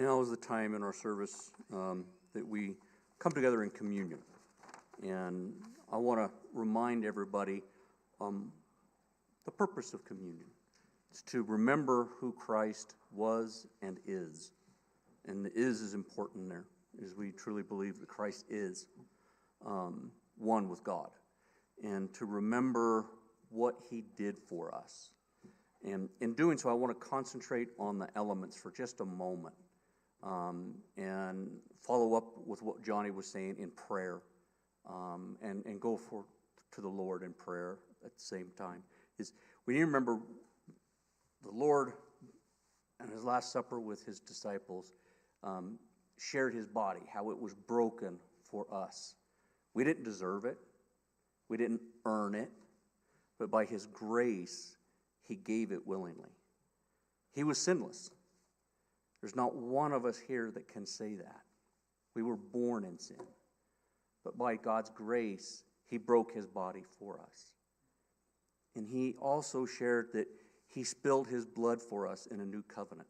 Now is the time in our service that we come together in communion. And I want to remind everybody the purpose of communion. It's to remember who Christ was and is. And the is important there, as we truly believe that Christ is one with God. And to remember what he did for us. And in doing so, I want to concentrate on the elements for just a moment. And follow up with what Johnny was saying in prayer, and go to the Lord in prayer at the same time. Is we need to remember the Lord and his Last Supper with his disciples shared his body, how it was broken for us. We didn't deserve it. We didn't earn it. But by his grace, he gave it willingly. He was sinless. There's not one of us here that can say that. We were born in sin. But by God's grace, he broke his body for us. And he also shared that he spilled his blood for us in a new covenant,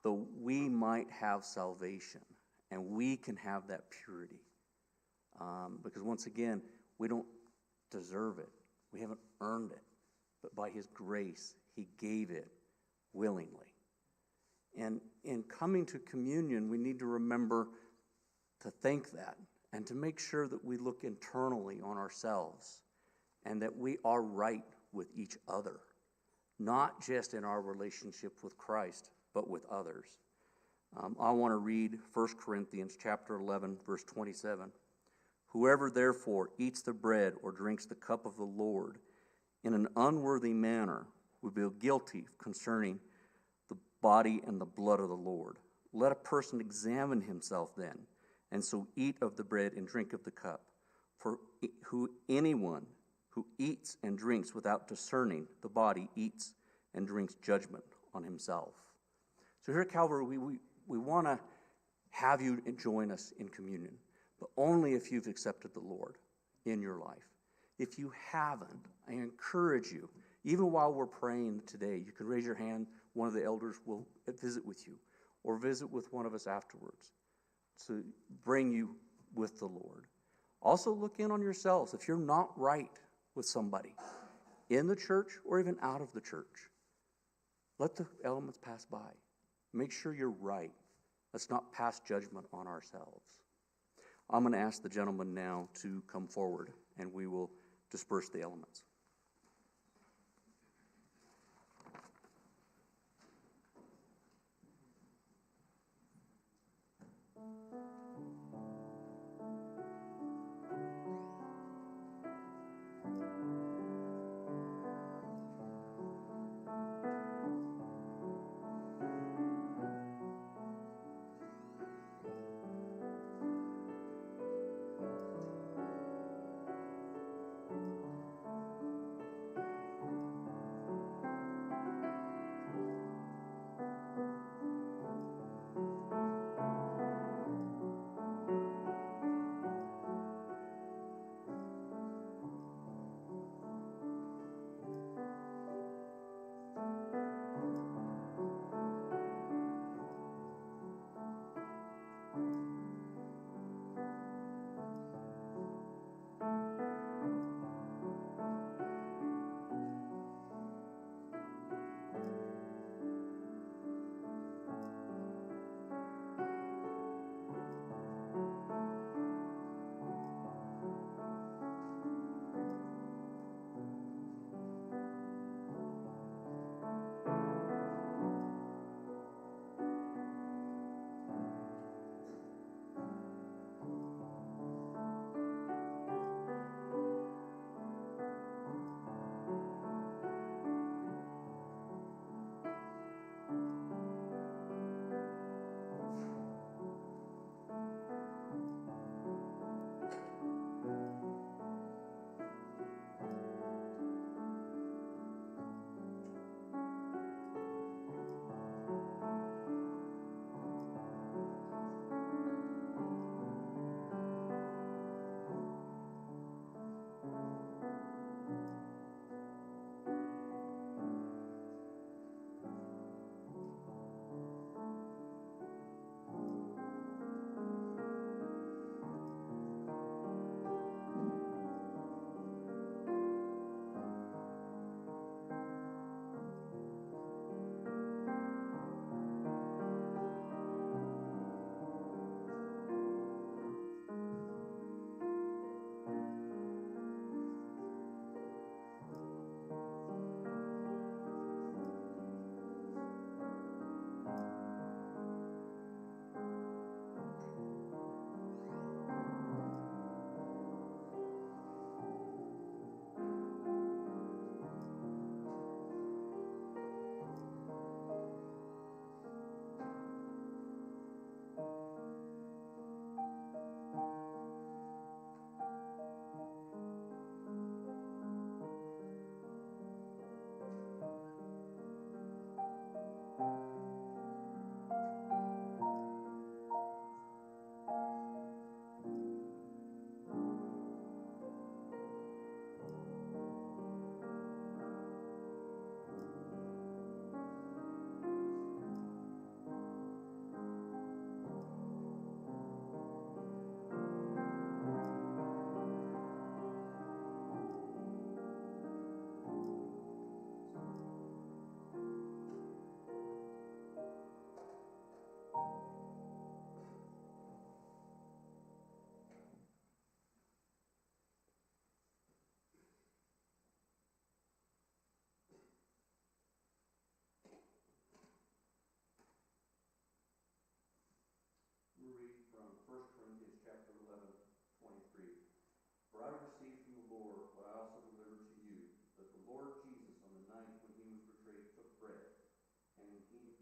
though we might have salvation and we can have that purity. Because once again, we don't deserve it. We haven't earned it. But by his grace, he gave it willingly. And in coming to communion, we need to remember to thank that and to make sure that we look internally on ourselves and that we are right with each other, not just in our relationship with Christ, but with others. I want to read 1 Corinthians chapter 11, verse 27. Whoever therefore eats the bread or drinks the cup of the Lord in an unworthy manner will be guilty concerning the body and the blood of the Lord. Let a person examine himself then, and so eat of the bread and drink of the cup. For anyone who eats and drinks without discerning the body eats and drinks judgment on himself. So here at Calvary, we want to have you join us in communion, but only if you've accepted the Lord in your life. If you haven't, I encourage you, even while we're praying today, you can raise your hand. One of the elders will visit with you or visit with one of us afterwards to bring you with the Lord. Also look in on yourselves. If you're not right with somebody in the church or even out of the church, let the elements pass by. Make sure you're right. Let's not pass judgment on ourselves. I'm going to ask the gentleman now to come forward, and we will disperse the elements.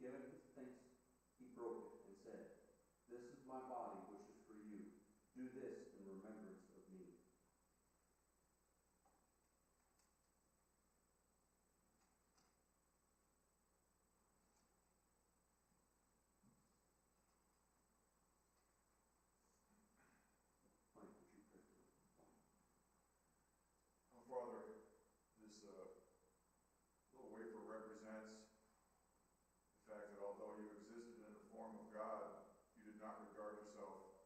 given his thanks, he broke it and said, "This is my body, which is for you. Do this in remembrance of me." Mike, would you pray for me? Oh, Father, this little wafer represents the fact that although you existed in the form of God, you did not regard yourself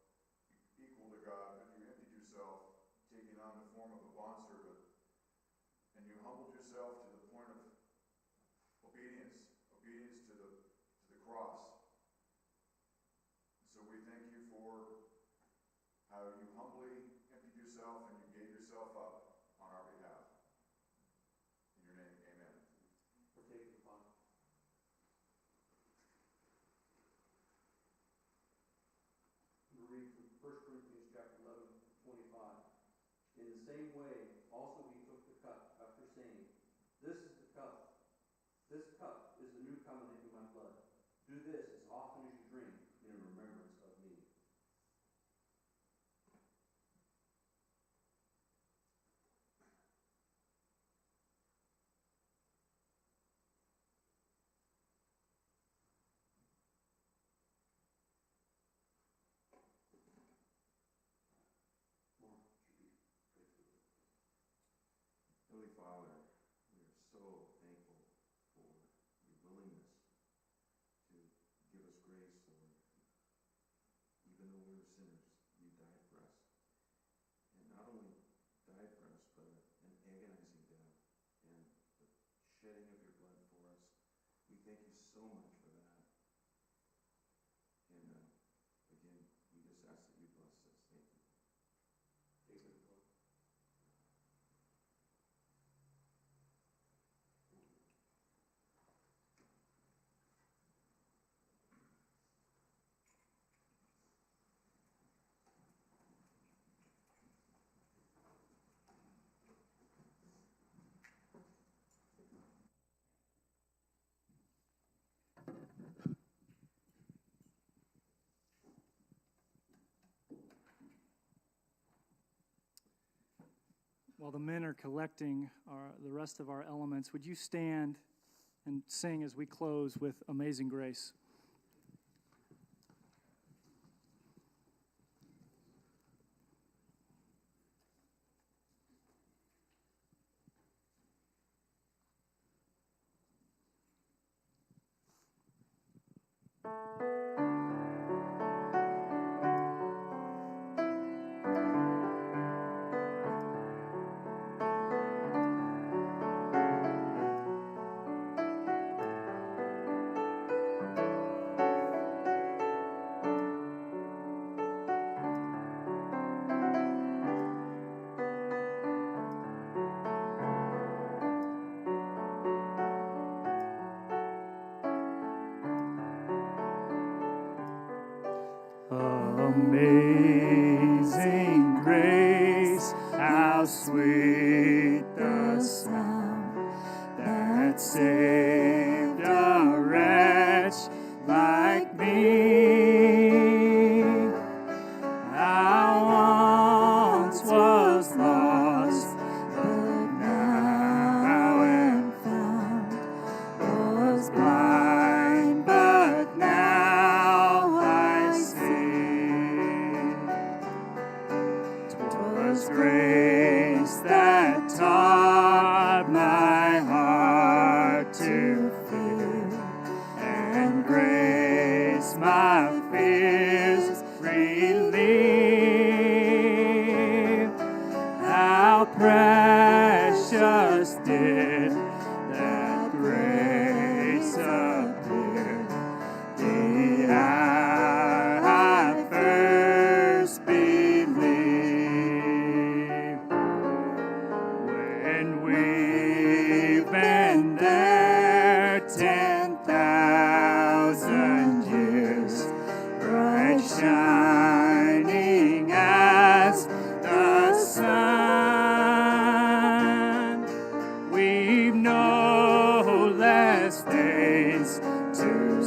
equal to God, but you emptied yourself, taking on the form of a bondservant, and you humbled yourself to the point of obedience to the cross. So we thank you for how you humbly emptied yourself and you gave yourself up on our behalf. In your name, amen. Partake of the body. We read from 1 Corinthians chapter 11, 25. In the same way, also he took the cup after saying, "This is the cup. This cup is the new covenant in my blood. Do this as often as you drink in remembrance of me." Mark, would you pray for me? Heavenly Father, we are so thankful for your willingness to give us grace, Lord. Even though we were sinners, you died for us. And not only died for us, but an agonizing death and the shedding of your blood for us. We thank you so much for that. And again, we just ask that you bless us. Thank you. Take it, Lord. While the men are collecting the rest of our elements, would you stand and sing as we close with Amazing Grace? Amazing grace, how sweet the sound that saved a wretch like me. I once was lost, but now am found. Was blind, but now I see. 'Twas grace that taught my heart to fear, and grace my fears relieved. How precious did that grace appear the hour I first believed. When we've been there 10,000 years, bright shining as the sun, we've no less days to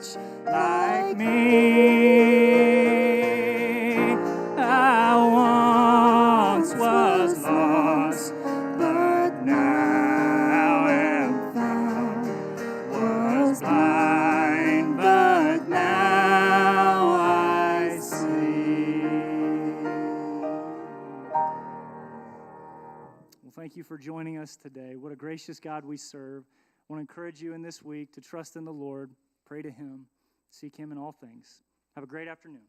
much like me. I once was lost, but now am found. Was blind, but now I see. Well, thank you for joining us today. What a gracious God we serve. I want to encourage you in this week to trust in the Lord, pray to Him, seek Him in all things. Have a great afternoon.